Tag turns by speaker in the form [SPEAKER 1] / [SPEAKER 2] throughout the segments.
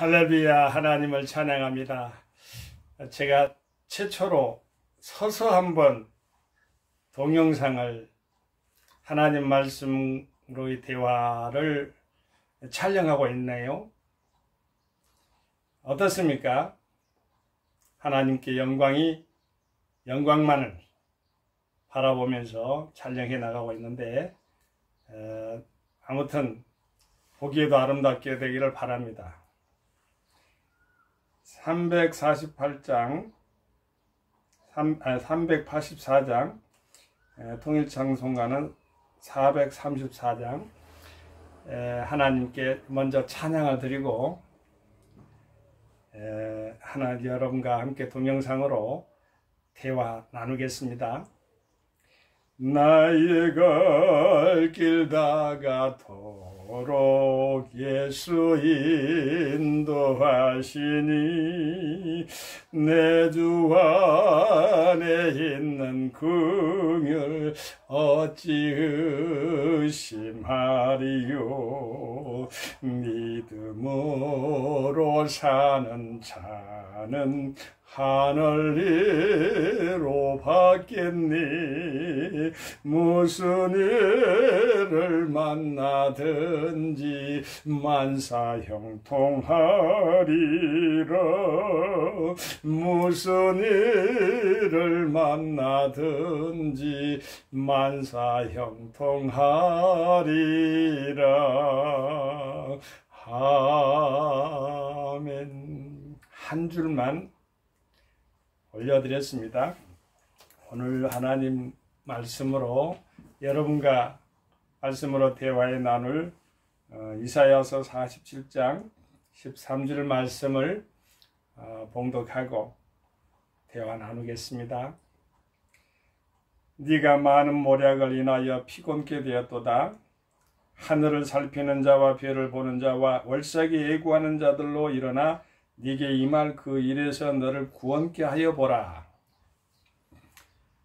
[SPEAKER 1] 할렐루야, 하나님을 찬양합니다. 제가 최초로 서서 한번 동영상을 하나님 말씀으로의 대화를 촬영하고 있네요. 어떻습니까? 하나님께 영광만을 바라보면서 촬영해 나가고 있는데 아무튼 보기에도 아름답게 되기를 바랍니다. 384장 통일창송가는 434장 하나님께 먼저 찬양을 드리고 여러분과 함께 동영상으로 대화 나누겠습니다. 나의 갈 길 다가도록 예수 인도하시니 내 주 안에 있는 긍휼 어찌 의심하리요. 믿음으로 사는 자는 하늘리로 받겠니. 무슨 일을 만나든지 만사형통하리라. 무슨 일을 만나든지 만사형통하리라. 아멘. 한 줄만 올려드렸습니다. 오늘 하나님 말씀으로 여러분과 말씀으로 대화에 나눌 이사야서 47장 13절 말씀을 봉독하고 대화 나누겠습니다. 네가 많은 모략을 인하여 피곤케 되었도다. 하늘을 살피는 자와 별을 보는 자와 월삭이 예구하는 자들로 일어나 네게 임할 그 일에서 너를 구원케 하여 보라.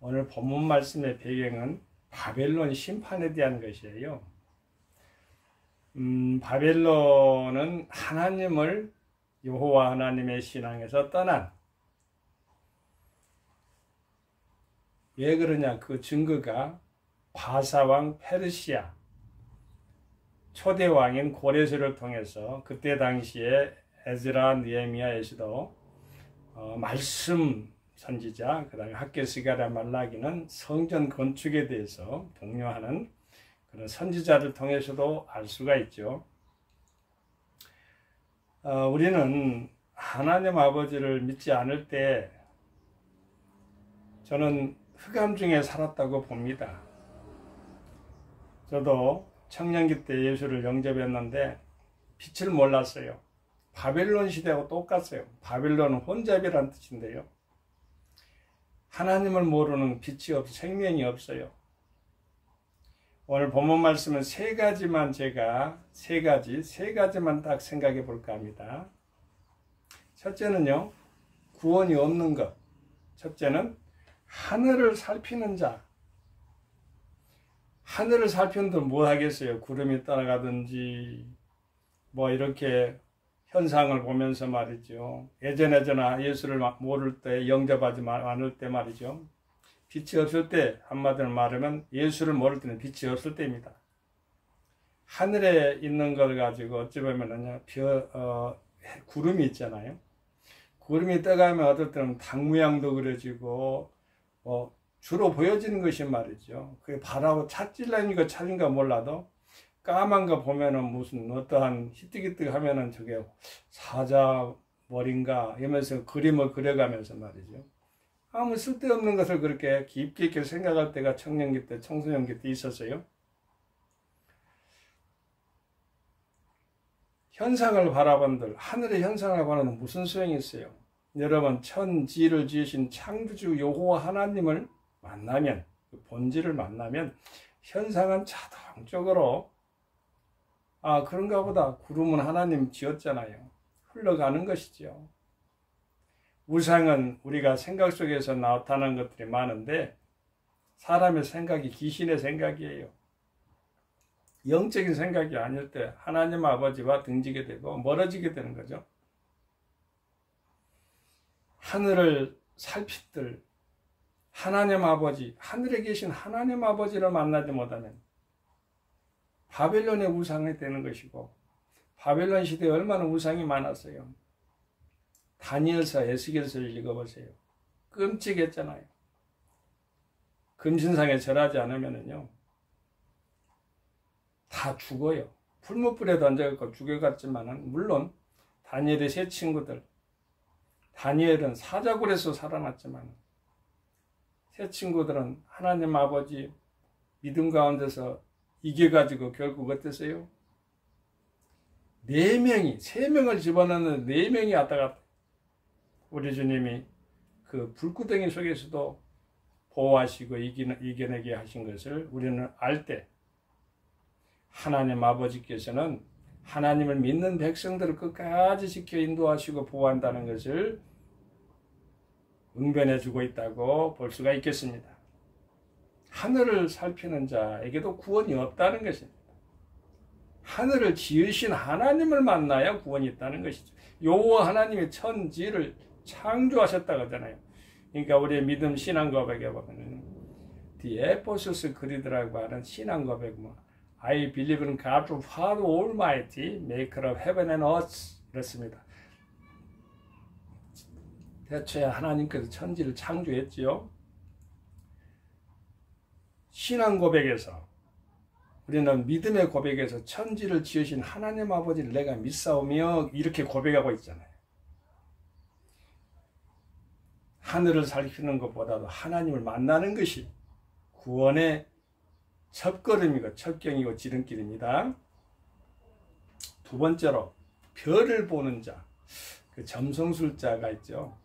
[SPEAKER 1] 오늘 본문 말씀의 배경은 바벨론 심판에 대한 것이에요. 바벨론은 하나님을 여호와 하나님의 신앙에서 떠난, 왜 그러냐, 그 증거가 바사왕 페르시아 초대왕인 고레스를 통해서 그때 당시에 에즈라, 느헤미야에서도 말씀 선지자, 그 다음에 학개스가랴, 말라기는 성전 건축에 대해서 독려하는 그런 선지자를 통해서도 알 수가 있죠. 우리는 하나님 아버지를 믿지 않을 때 저는 흑암 중에 살았다고 봅니다. 저도 청년기 때 예수를 영접했는데 빛을 몰랐어요. 바벨론 시대하고 똑같아요. 바벨론은 혼잡이란 뜻인데요. 하나님을 모르는 빛이 없어, 생명이 없어요. 오늘 본문 말씀은 세 가지만 딱 생각해 볼까 합니다. 첫째는요, 구원이 없는 것. 첫째는 하늘을 살피는 자. 하늘을 살피는데 뭐 하겠어요? 구름이 따라가든지 뭐 이렇게 현상을 보면서 말이죠. 예전에 예수를 모를 때, 영접하지 않을 때 말이죠. 빛이 없을 때, 한마디로 말하면 예수를 모를 때는 빛이 없을 때입니다. 하늘에 있는 걸 가지고 어찌 보면은요, 구름이 있잖아요. 구름이 떠가면 어떨 때는 닭 모양도 그려지고, 주로 보여지는 것이 말이죠. 그게 바라고 찻질란인가 찰인가 몰라도 까만 거 보면은 무슨 어떠한 희뜩희뜩 하면은 저게 사자 머리인가 이러면서 그림을 그려가면서 말이죠. 아무 쓸데없는 것을 그렇게 깊게 있게 생각할 때가 청년기 때, 청소년기 때 있었어요. 현상을 바라본들, 하늘의 현상을 바라보는 무슨 소용이 있어요? 여러분, 천지를 지으신 창조주 여호와 하나님을 만나면, 그 본질을 만나면 현상은 자동적으로 그런가 보다. 구름은 하나님 지었잖아요. 흘러가는 것이죠. 우상은 우리가 생각 속에서 나타나는 것들이 많은데 사람의 생각이 귀신의 생각이에요. 영적인 생각이 아닐 때 하나님 아버지와 등지게 되고 멀어지게 되는 거죠. 하늘을 살피들 하나님 아버지, 하늘에 계신 하나님 아버지를 만나지 못하면 바벨론의 우상이 되는 것이고, 바벨론 시대에 얼마나 우상이 많았어요. 다니엘서, 에스겔서를 읽어보세요. 끔찍했잖아요. 금신상에 절하지 않으면요 다 죽어요. 풀무불에 던져갖고 죽여갔지만은, 물론 다니엘의 세 친구들, 다니엘은 사자굴에서 살아났지만 세 친구들은 하나님 아버지 믿음 가운데서 이겨가지고 결국 어땠어요? 4명이, 3명을 집어넣는 4명이 왔다 갔다. 우리 주님이 그 불구덩이 속에서도 보호하시고 이겨내게 하신 것을 우리는 알 때, 하나님 아버지께서는 하나님을 믿는 백성들을 끝까지 지켜 인도하시고 보호한다는 것을 응변해 주고 있다고 볼 수가 있겠습니다. 하늘을 살피는 자에게도 구원이 없다는 것입니다. 하늘을 지으신 하나님을 만나야 구원이 있다는 것이죠. 여호와 하나님이 천지를 창조하셨다고 하잖아요. 그러니까 우리의 믿음 신앙 고백에 보면 The Ephesus Creed라고 하는 신앙 고백, I believe in God the Father Almighty, maker of heaven and earth, 이렇습니다. 대초에 하나님께서 천지를 창조했지요. 신앙 고백에서, 우리는 믿음의 고백에서 천지를 지으신 하나님 아버지를 내가 믿사오며 이렇게 고백하고 있잖아요. 하늘을 살피는 것보다도 하나님을 만나는 것이 구원의 첫걸음이고 첫경이고 지름길입니다. 두 번째로 별을 보는 자, 그 점성술자가 있죠.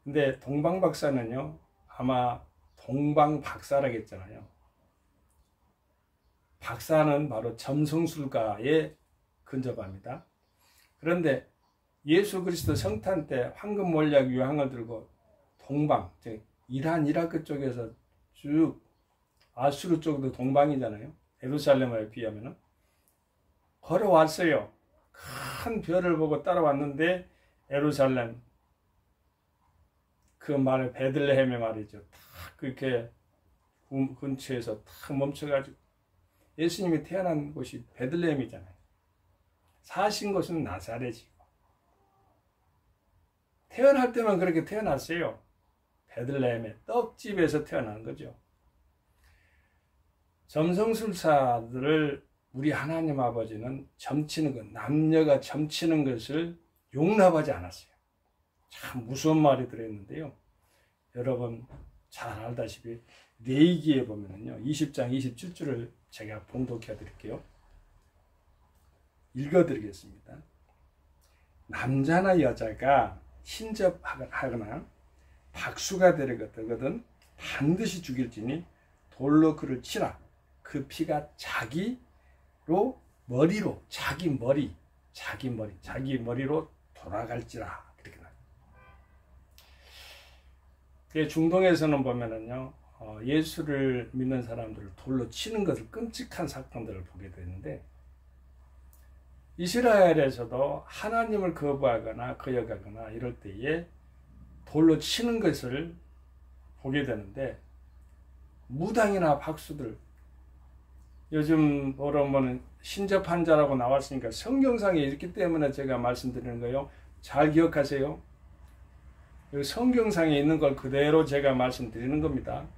[SPEAKER 1] 근데 동방박사는요, 아마 동방박사라겠잖아요. 박사는 바로 점성술가에 근접합니다. 그런데 예수 그리스도 성탄 때 황금 몰약 유향을 들고 동방, 즉 이란 이라크 쪽에서 쭉 아수르 쪽도 동방이잖아요. 예루살렘에 비하면은 걸어왔어요. 큰 별을 보고 따라왔는데 예루살렘 그 말 베들레헴의 말이죠. 딱 그렇게 근처에서 딱 멈춰가지고, 예수님이 태어난 곳이 베들레헴이잖아요. 사신 곳은 나사렛이고, 태어날 때만 그렇게 태어났어요. 베들레헴의 떡집에서 태어난 거죠. 점성술사들을 우리 하나님 아버지는 점치는 것, 남녀가 점치는 것을 용납하지 않았어요. 참 무서운 말이 들어있는데요. 여러분 잘 알다시피 레위기에 보면요, 20장 27절을 제가 봉독해 드릴게요. 읽어 드리겠습니다. 남자나 여자가 신접하거나 박수가 되거든 반드시 죽일지니 돌로 그를 치라. 그 피가 자기 머리로 돌아갈지라. 그렇게 나와요. 중동에서는 보면은요, 예수를 믿는 사람들을 돌로 치는 것을, 끔찍한 사건들을 보게 되는데, 이스라엘에서도 하나님을 거부하거나 거역하거나 이럴 때에 돌로 치는 것을 보게 되는데, 무당이나 박수들, 요즘 보면 신접한 자라고 나왔으니까 성경상에 있기 때문에 제가 말씀드리는 거예요. 잘 기억하세요. 성경상에 있는 걸 그대로 제가 말씀드리는 겁니다.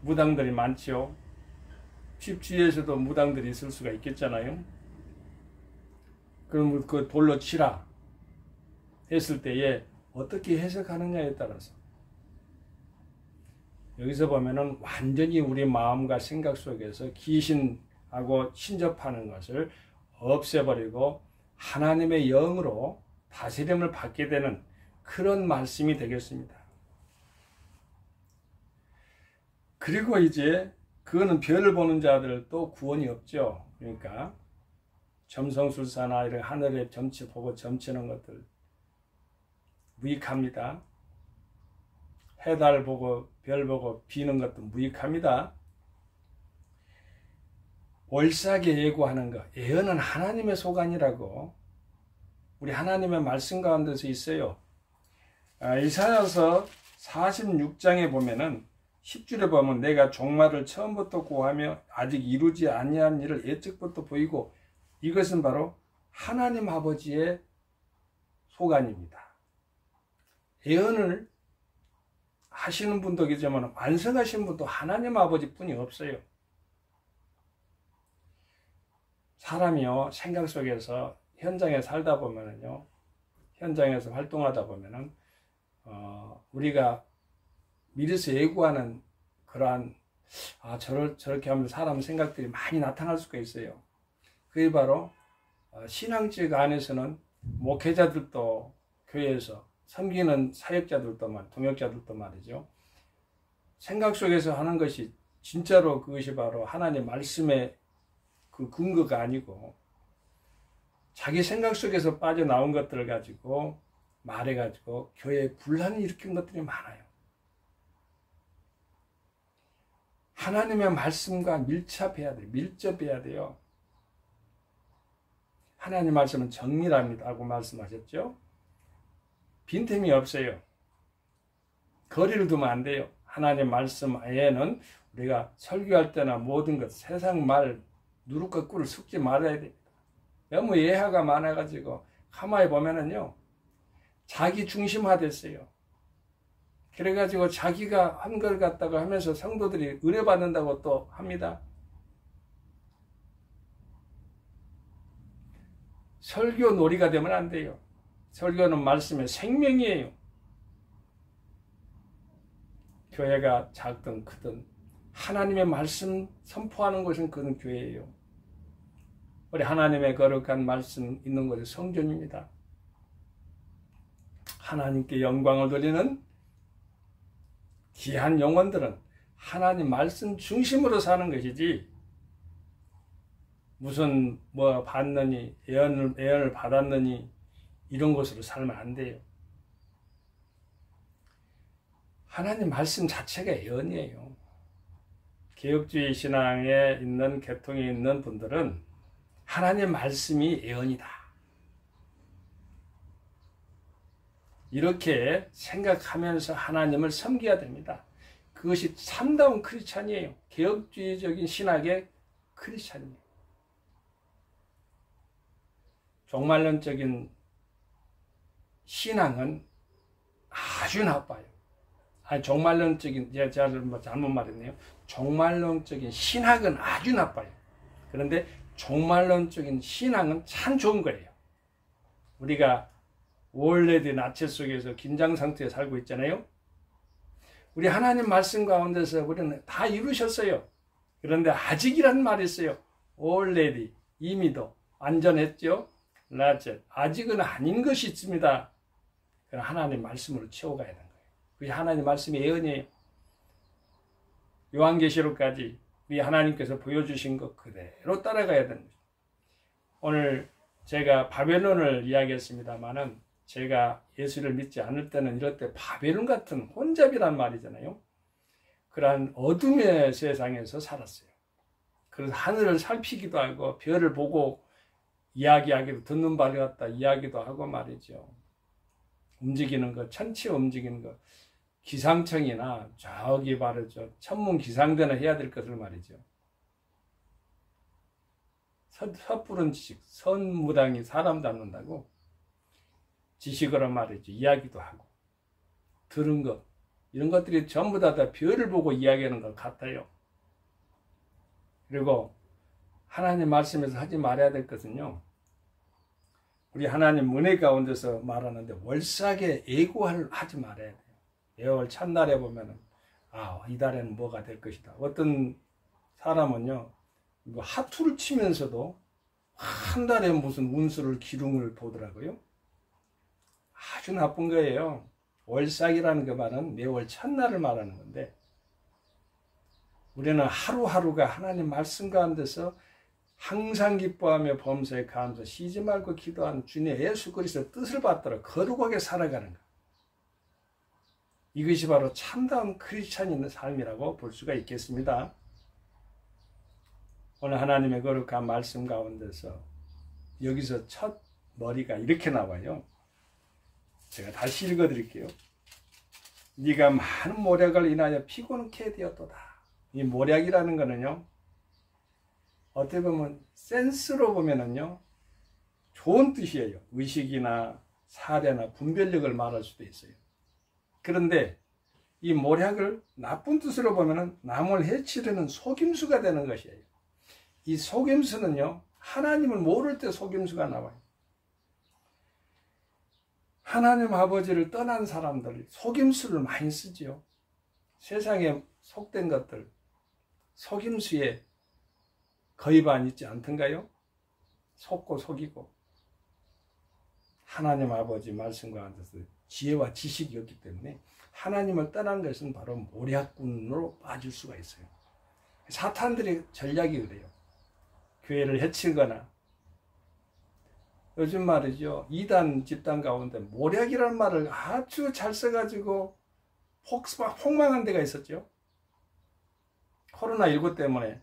[SPEAKER 1] 무당들이 많지요. 집주위에서도 무당들이 있을 수가 있겠잖아요. 그럼 그 돌로 치라 했을 때에 어떻게 해석하느냐에 따라서, 여기서 보면은 완전히 우리 마음과 생각 속에서 귀신하고 신접하는 것을 없애버리고 하나님의 영으로 다스림을 받게 되는 그런 말씀이 되겠습니다. 그리고 이제 그거는 별을 보는 자들도 구원이 없죠. 그러니까 점성술사나 이런 하늘에 점치 보고 점치는 것들 무익합니다. 해달 보고 별 보고 비는 것도 무익합니다. 올싸게 예고하는 것, 예언은 하나님의 소관이라고 우리 하나님의 말씀 가운데서 있어요. 이사야서 46장에 보면은 10절에 보면 내가 종말을 처음부터 고하며 아직 이루지 아니한 일을 예측부터 보이고 이것은 바로 하나님 아버지의 소관입니다. 예언을 하시는 분도 계지만 완성하신 분도 하나님 아버지 뿐이 없어요. 사람이요, 생각 속에서 현장에 살다 보면은요, 현장에서 활동하다 보면은, 우리가 미리서 예고하는 그러한, 저렇게 하면 사람 생각들이 많이 나타날 수가 있어요. 그게 바로, 신앙직 안에서는 목회자들도 교회에서 섬기는 사역자들도 동역자들도 말이죠. 생각 속에서 하는 것이 진짜로 그것이 바로 하나님 말씀의 그 근거가 아니고 자기 생각 속에서 빠져나온 것들을 가지고 말해가지고 교회에 분란을 일으킨 것들이 많아요. 하나님의 말씀과 밀접해야 돼요. 밀접해야 돼요. 하나님 말씀은 정밀합니다고 말씀하셨죠. 빈틈이 없어요. 거리를 두면 안 돼요. 하나님 말씀 외에는 우리가 설교할 때나 모든 것 세상 말 누룩과 꿀을 섞지 말아야 됩니다. 너무 예화가 많아가지고 가만히 보면은요, 자기 중심화됐어요. 그래가지고 자기가 한 걸 갖다가 하면서 성도들이 의뢰받는다고 또 합니다. 설교 놀이가 되면 안 돼요. 설교는 말씀의 생명이에요. 교회가 작든 크든 하나님의 말씀 선포하는 것은 그건 교회예요. 우리 하나님의 거룩한 말씀 있는 곳이 성전입니다. 하나님께 영광을 돌리는 귀한 영혼들은 하나님 말씀 중심으로 사는 것이지, 무슨 뭐 받느니 예언을 받았느니 이런 것으로 살면 안 돼요. 하나님 말씀 자체가 예언이에요. 개혁주의 신앙에 있는 계통에 있는 분들은 하나님 말씀이 예언이다, 이렇게 생각하면서 하나님을 섬겨야 됩니다. 그것이 참다운 크리스찬이에요. 개혁주의적인 신학의 크리스찬이에요. 종말론적인 신앙은 아주 나빠요. 종말론적인, 제가 잘못 말했네요. 종말론적인 신학은 아주 나빠요. 그런데 종말론적인 신앙은 참 좋은 거예요. 우리가 월레드 나체 속에서 긴장 상태에 살고 있잖아요. 우리 하나님 말씀 가운데서 우리는 다 이루셨어요. 그런데 아직이란 말이 있어요. 월레디, 이미도 완전했죠. 라제, 아직은 아닌 것이 있습니다. 그럼 하나님 말씀으로 채워가야 되는 거예요. 그게 하나님 말씀의 예언이에요. 요한계시록까지 우리 하나님께서 보여주신 것 그대로 따라가야 되는 거죠. 오늘 제가 바벨론을 이야기했습니다만은, 제가 예수를 믿지 않을 때는 이럴 때 바벨론 같은 혼잡이란 말이잖아요. 그러한 어둠의 세상에서 살았어요. 그래서 하늘을 살피기도 하고 별을 보고 이야기하기도, 듣는 바를 갖다 이야기도 하고 말이죠. 움직이는 것, 천체 움직이는 것, 기상청이나 저기 말이죠, 천문 기상대나 해야 될 것을 말이죠. 섣부른 지식, 선무당이 사람 닮는다고 지식으로 말이죠, 이야기도 하고 들은 것, 이런 것들이 전부 다 별을 보고 이야기하는 것 같아요. 그리고 하나님 말씀에서 하지 말아야 될 것은요, 우리 하나님 은혜 가운데서 말하는데 월삭에 예고하지 말아야 돼요. 예월 첫날에 보면은 이 달에는 뭐가 될 것이다. 어떤 사람은요, 이거 하투를 치면서도 한 달에 무슨 운수를 기둥을 보더라고요. 아주 나쁜 거예요. 월삭이라는 그 말은 매월 첫날을 말하는 건데, 우리는 하루하루가 하나님 말씀 가운데서 항상 기뻐하며 범사에 감사 쉬지 말고 기도하는 주님 예수 그리스도의 뜻을 받들어 거룩하게 살아가는 것, 이것이 바로 참다운 크리스찬인의 삶이라고 볼 수가 있겠습니다. 오늘 하나님의 거룩한 말씀 가운데서 여기서 첫 머리가 이렇게 나와요. 제가 다시 읽어드릴게요. 네가 많은 모략을 인하여 피곤케 되었도다. 이 모략이라는 거는요, 어떻게 보면 센스로 보면은요 좋은 뜻이에요. 의식이나 사례나 분별력을 말할 수도 있어요. 그런데 이 모략을 나쁜 뜻으로 보면은 남을 해치려는 속임수가 되는 것이에요. 이 속임수는요, 하나님을 모를 때 속임수가 나와요. 하나님 아버지를 떠난 사람들 속임수를 많이 쓰지요. 세상에 속된 것들 속임수에 거의 반 있지 않던가요? 속고 속이고 하나님 아버지 말씀과 같아서 지혜와 지식이 없기 때문에 하나님을 떠난 것은 바로 모략군으로 빠질 수가 있어요. 사탄들의 전략이 그래요. 교회를 해치거나 요즘 말이죠. 이단 집단 가운데 모략이라는 말을 아주 잘 써가지고 폭망한 데가 있었죠. 코로나19 때문에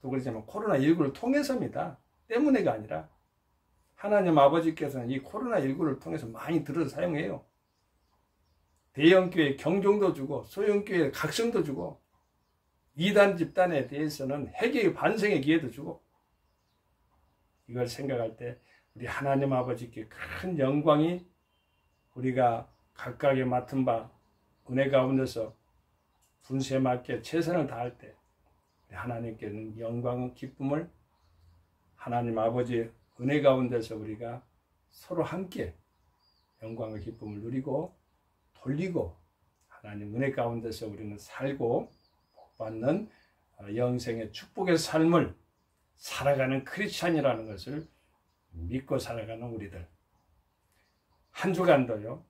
[SPEAKER 1] 또 그러지만 코로나19를 통해서입니다. 때문에가 아니라 하나님 아버지께서는 이 코로나19를 통해서 많이 들어서 사용해요. 대형교회 경종도 주고 소형교회 각성도 주고 이단 집단에 대해서는 회개의 반성의 기회도 주고 이걸 생각할 때 우리 하나님 아버지께 큰 영광이 우리가 각각의 맡은 바 은혜 가운데서 분수에 맞게 최선을 다할 때 하나님께는 영광과 기쁨을 하나님 아버지의 은혜 가운데서 우리가 서로 함께 영광과 기쁨을 누리고 돌리고 하나님 은혜 가운데서 우리는 살고 복받는 영생의 축복의 삶을 살아가는 크리스찬이라는 것을 믿고 살아가는 우리들 한 주간도요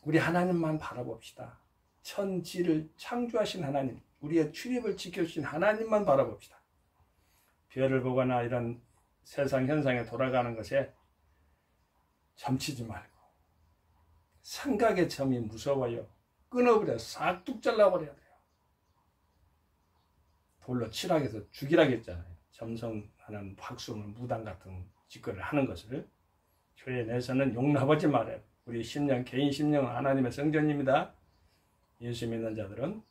[SPEAKER 1] 우리 하나님만 바라봅시다. 천지를 창조하신 하나님, 우리의 출입을 지켜주신 하나님만 바라봅시다. 별을 보거나 이런 세상 현상에 돌아가는 것에 점치지 말고 삼각의 점이 무서워요. 끊어버려 싹둑 잘라버려야 돼요. 돌로 치라고 해서 죽이라고 했잖아요. 점성하는 박수는 무당 같은 짓거리를 하는 것을 교회 내에서는 용납하지 말아요. 우리 심령, 개인 심령은 하나님의 성전입니다. 예수 믿는 자들은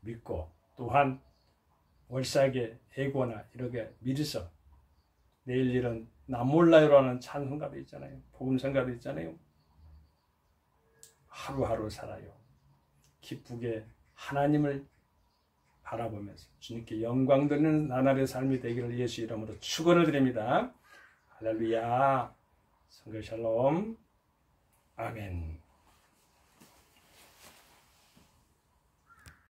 [SPEAKER 1] 믿고 또한 월삭의 애고나 이렇게 미리서 내일 일은 나 몰라요라는 찬송가도 있잖아요. 복음성가도 있잖아요. 하루하루 살아요. 기쁘게 하나님을 바라보면서 주님께 영광 드리는 나날의 삶이 되기를 예수 이름으로 축원을 드립니다. 할렐루야. 성교 샬롬. 아멘.